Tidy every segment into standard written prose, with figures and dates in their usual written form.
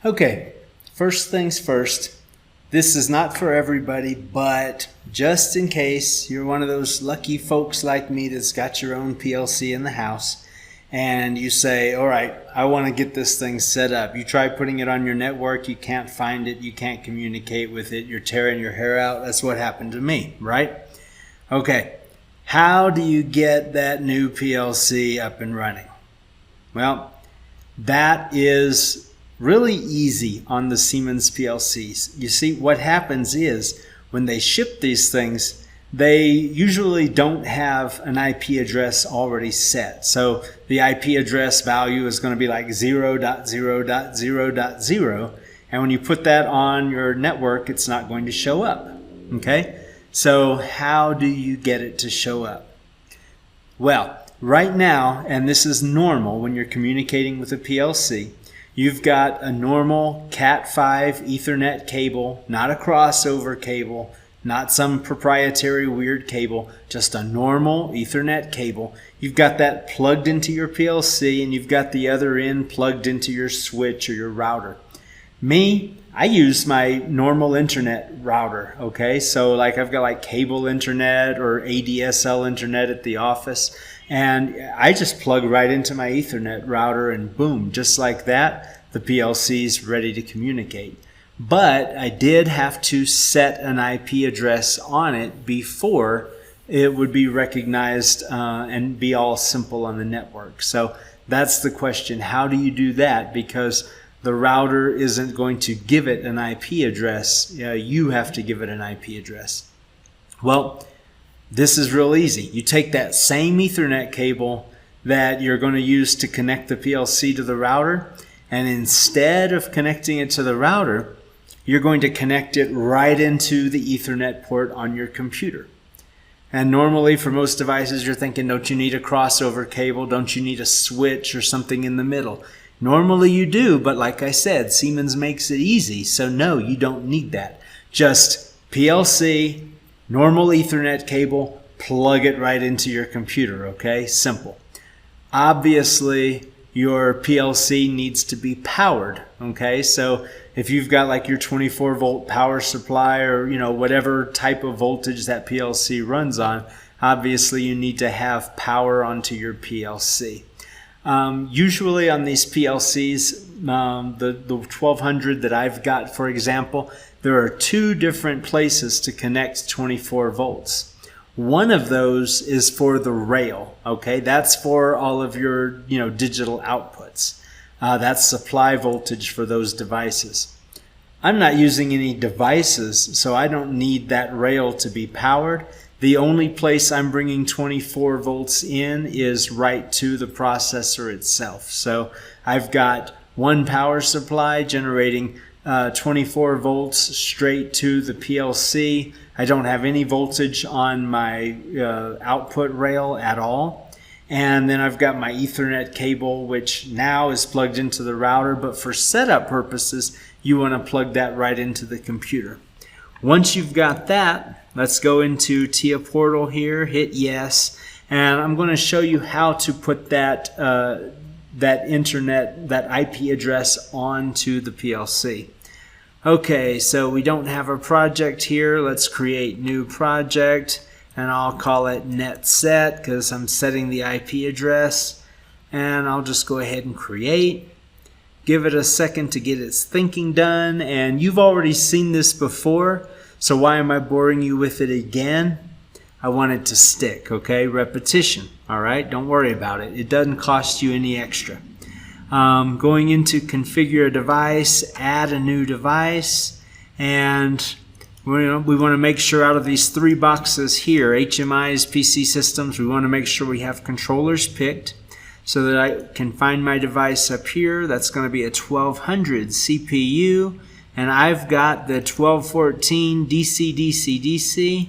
Okay, first things first, this is not for everybody, but just in case you're one of those lucky folks like me that's got your own PLC in the house and you say, all right, I want to get this thing set up. You try putting it on your network, you can't find it, you can't communicate with it, you're tearing your hair out. That's what happened to me, right? Okay, how do you get that new PLC up and running? Well, that is really easy on the Siemens PLCs. You see, what happens is when they ship these things, they usually don't have an IP address already set. So the IP address value is going to be like 0.0.0.0. And when you put that on your network, it's not going to show up. Okay? So how do you get it to show up? Well, right now, and this is normal when you're communicating with a PLC, you've got a normal Cat5 Ethernet cable, not a crossover cable, not some proprietary weird cable, just a normal Ethernet cable. You've got that plugged into your PLC and you've got the other end plugged into your switch or your router. Me, I use my normal internet router, okay? So like I've got like cable internet or ADSL internet at the office, and I just plug right into my Ethernet router and boom, just like that, the PLC's ready to communicate. But I did have to set an IP address on it before it would be recognized and be all simple on the network. So that's the question. How do you do that? Because the router isn't going to give it an IP address. You have to give it an IP address. Well, this is real easy. You take that same Ethernet cable that you're going to use to connect the PLC to the router, and instead of connecting it to the router, you're going to connect it right into the Ethernet port on your computer. And normally for most devices, you're thinking, don't you need a crossover cable? Don't you need a switch or something in the middle? Normally you do, but like I said, Siemens makes it easy. So no, you don't need that. Just PLC, normal Ethernet cable, plug it right into your computer, okay? Simple. Obviously, your PLC needs to be powered, okay? So if you've got like your 24 volt power supply or whatever type of voltage that PLC runs on, obviously you need to have power onto your PLC. Usually on these PLCs, the 1200 that I've got, for example, there are two different places to connect 24 volts. One of those is for the rail, okay? That's for all of your, digital outputs. That's supply voltage for those devices. I'm not using any devices, so I don't need that rail to be powered. The only place I'm bringing 24 volts in is right to the processor itself. So I've got one power supply generating 24 volts straight to the PLC. I don't have any voltage on my output rail at all. And then I've got my Ethernet cable, which now is plugged into the router, but for setup purposes, you want to plug that right into the computer. Once you've got that, let's go into TIA Portal here, hit yes, and I'm going to show you how to put that IP address onto the PLC. Okay, so we don't have a project here. Let's create new project, and I'll call it netset because I'm setting the IP address, and I'll just go ahead and create. Give it a second to get its thinking done, and you've already seen this before, so why am I boring you with it again? I want it to stick, okay? Repetition, all right? Don't worry about it. It doesn't cost you any extra. Going into configure a device, add a new device, and we want to make sure out of these three boxes here, HMIs, PC systems, we want to make sure we have controllers picked so that I can find my device up here. That's going to be a 1200 CPU, and I've got the 1214 DC, DC, DC.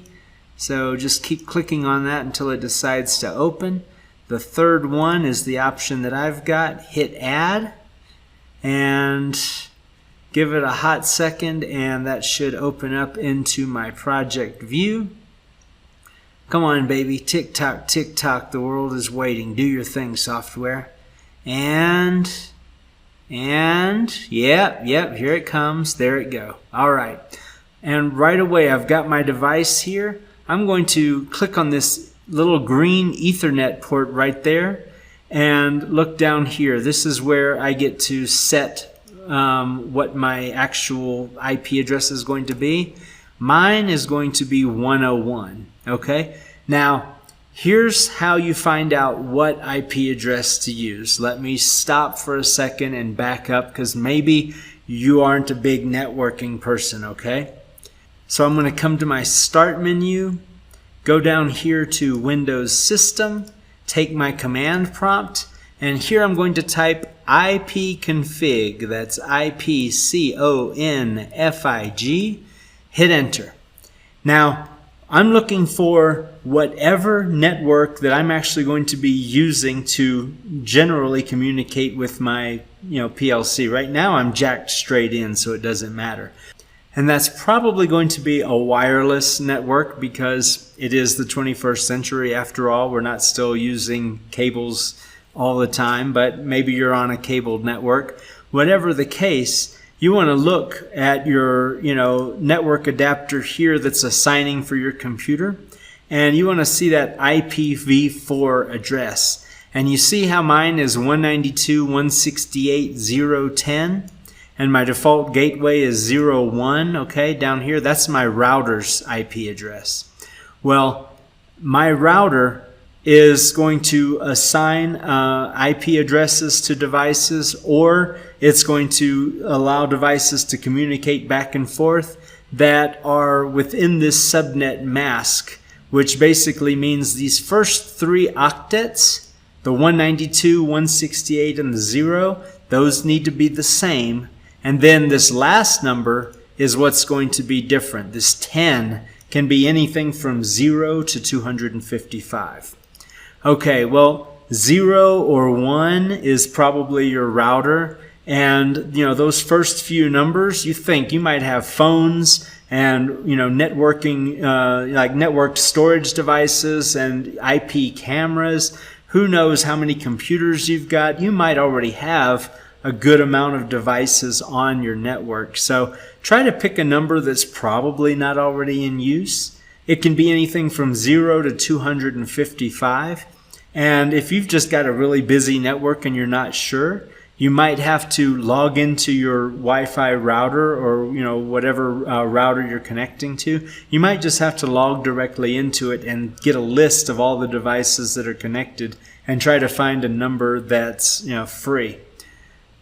So just keep clicking on that until it decides to open. The third one is the option that I've got. Hit add and give it a hot second, and that should open up into my project view. Come on, baby. Tick tock, the world is waiting. Do your thing, software. And And yep, here it comes. There it go. All right. And right away, I've got my device here. I'm going to click on this little green Ethernet port right there and look down here. This is where I get to set what my actual IP address is going to be. Mine is going to be 101. Okay. Now, here's how you find out what IP address to use. Let me stop for a second and back up because maybe you aren't a big networking person, okay? So I'm going to come to my Start menu, go down here to Windows System, take my command prompt, and here I'm going to type ipconfig, that's IPCONFIG, hit enter. Now, I'm looking for whatever network that I'm actually going to be using to generally communicate with my PLC. Right now I'm jacked straight in, so it doesn't matter. And that's probably going to be a wireless network because it is the 21st century after all. We're not still using cables all the time, but maybe you're on a cabled network. Whatever the case, you want to look at your network adapter here that's assigning for your computer, and you want to see that IPv4 address. And you see how mine is 192.168.0.10, and my default gateway is 0.1. Okay, down here, that's my router's IP address. Well, my router is going to assign IP addresses to devices, or it's going to allow devices to communicate back and forth that are within this subnet mask, which basically means these first three octets, the 192, 168, and the 0, those need to be the same. And then this last number is what's going to be different. This 10 can be anything from 0 to 255. Okay, well, 0 or 1 is probably your router. And, those first few numbers, you might have phones and, networking, like networked storage devices and IP cameras. Who knows how many computers you've got? You might already have a good amount of devices on your network. So try to pick a number that's probably not already in use. It can be anything from 0 to 255. And if you've just got a really busy network and you're not sure, you might have to log into your Wi-Fi router or whatever router you're connecting to. You might just have to log directly into it and get a list of all the devices that are connected and try to find a number that's free.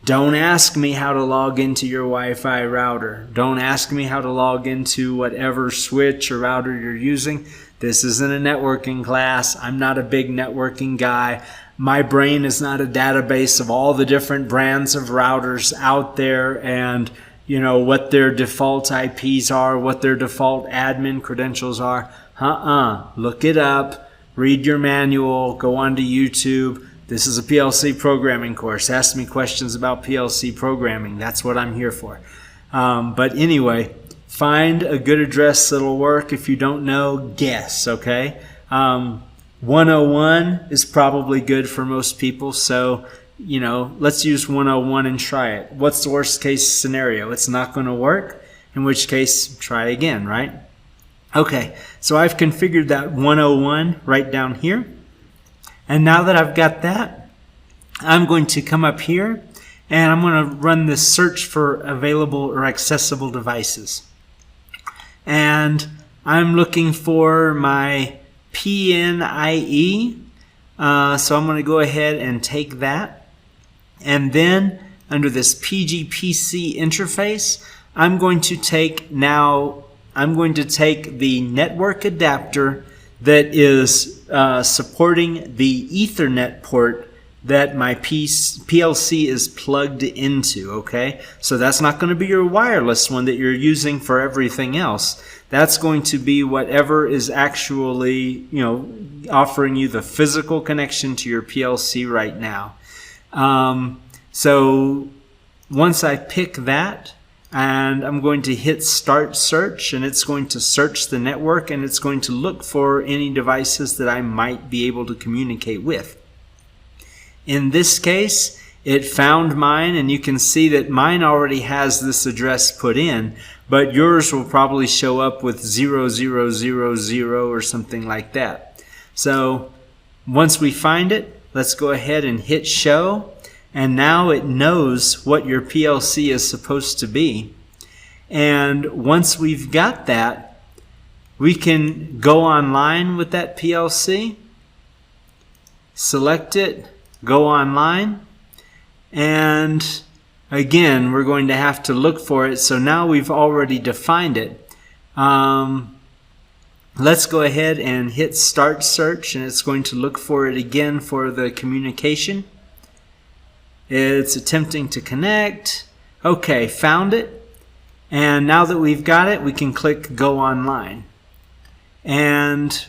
Don't ask me how to log into your Wi-Fi router. Don't ask me how to log into whatever switch or router you're using. This isn't a networking class. I'm not a big networking guy. My brain is not a database of all the different brands of routers out there and what their default IPs are, what their default admin credentials are. Look it up. Read your manual. Go onto YouTube. This is a PLC programming course. Ask me questions about PLC programming. That's what I'm here for. But anyway, find a good address that'll work. If you don't know, guess, okay? 101 is probably good for most people. So, let's use 101 and try it. What's the worst case scenario? It's not going to work, in which case, try again, right? Okay, so I've configured that 101 right down here. And now that I've got that, I'm going to come up here and I'm going to run this search for available or accessible devices. And I'm looking for my PNIE. So I'm going to go ahead and take that. And then under this PGPC interface, I'm going to take the network adapter that is supporting the Ethernet port that my PLC is plugged into, okay? So that's not going to be your wireless one that you're using for everything else. That's going to be whatever is actually, offering you the physical connection to your PLC right now. So once I pick that, and I'm going to hit Start Search, and it's going to search the network, and it's going to look for any devices that I might be able to communicate with. In this case, It found mine, and you can see that mine already has this address put in, but yours will probably show up with 0000 or something like that. So once we find it, let's go ahead and hit show, and now it knows what your PLC is supposed to be. And once we've got that, we can go online with that PLC, select it, go online, and again, we're going to have to look for it. So now we've already defined it. Let's go ahead and hit start search, and it's going to look for it again for the communication. It's attempting to connect. Okay, found it. And now that we've got it, we can click go online. And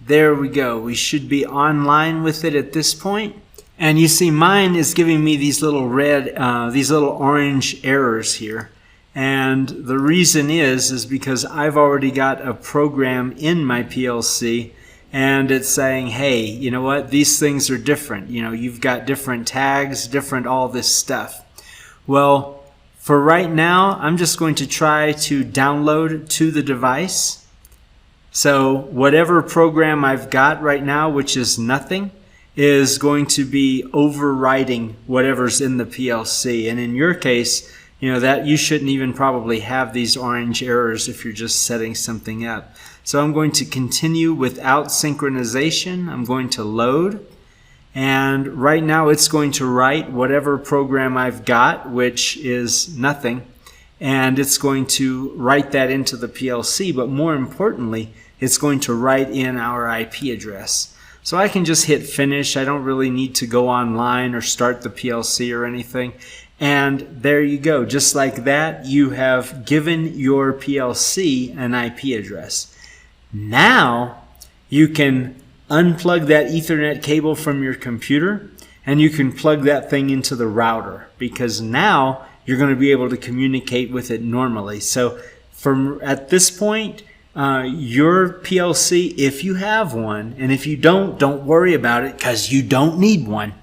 there we go. We should be online with it at this point. And you see mine is giving me these little these little orange errors here. And the reason is because I've already got a program in my PLC, and it's saying, hey, you know what? These things are different. You know, you've got different tags, different all this stuff. Well, for right now, I'm just going to try to download to the device. So whatever program I've got right now, which is nothing, is going to be overriding whatever's in the PLC. And in your case, you know, that you shouldn't even probably have these orange errors if you're just setting something up. So I'm going to continue without synchronization. I'm going to load. And right now it's going to write whatever program I've got, which is nothing. And it's going to write that into the PLC. But more importantly, it's going to write in our IP address. So I can just hit finish. I don't really need to go online or start the PLC or anything. And there you go. Just like that, you have given your PLC an IP address. Now you can unplug that Ethernet cable from your computer, and you can plug that thing into the router, because now you're going to be able to communicate with it normally. So at this point, your PLC, if you have one, and if you don't worry about it, because you don't need one.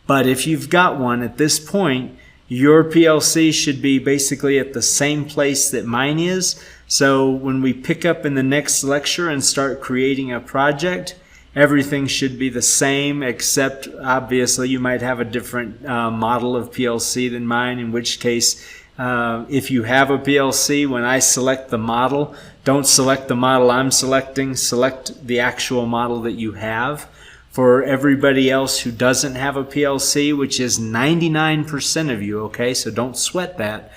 But if you've got one at this point, your PLC should be basically at the same place that mine is. So when we pick up in the next lecture and start creating a project, everything should be the same, except obviously you might have a different model of PLC than mine, in which case if you have a PLC, when I select the model, don't select the model I'm selecting, select the actual model that you have. For everybody else who doesn't have a PLC, which is 99% of you, okay, so don't sweat that.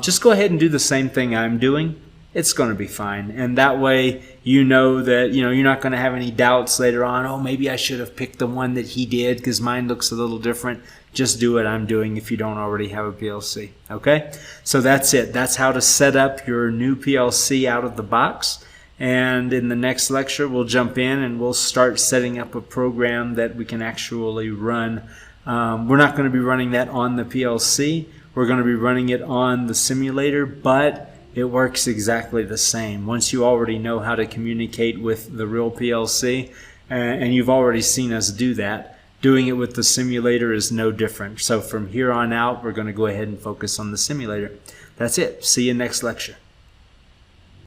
Just go ahead and do the same thing I'm doing. It's going to be fine. And that way you know that you're not going to have any doubts later on. Oh, maybe I should have picked the one that he did because mine looks a little different. Just do what I'm doing if you don't already have a PLC. Okay? So that's it. That's how to set up your new PLC out of the box. And in the next lecture, we'll jump in and we'll start setting up a program that we can actually run. We're not going to be running that on the PLC. We're going to be running it on the simulator, but it works exactly the same. Once you already know how to communicate with the real PLC, and you've already seen us do that, doing it with the simulator is no different. So from here on out, we're going to go ahead and focus on the simulator. That's it. See you next lecture.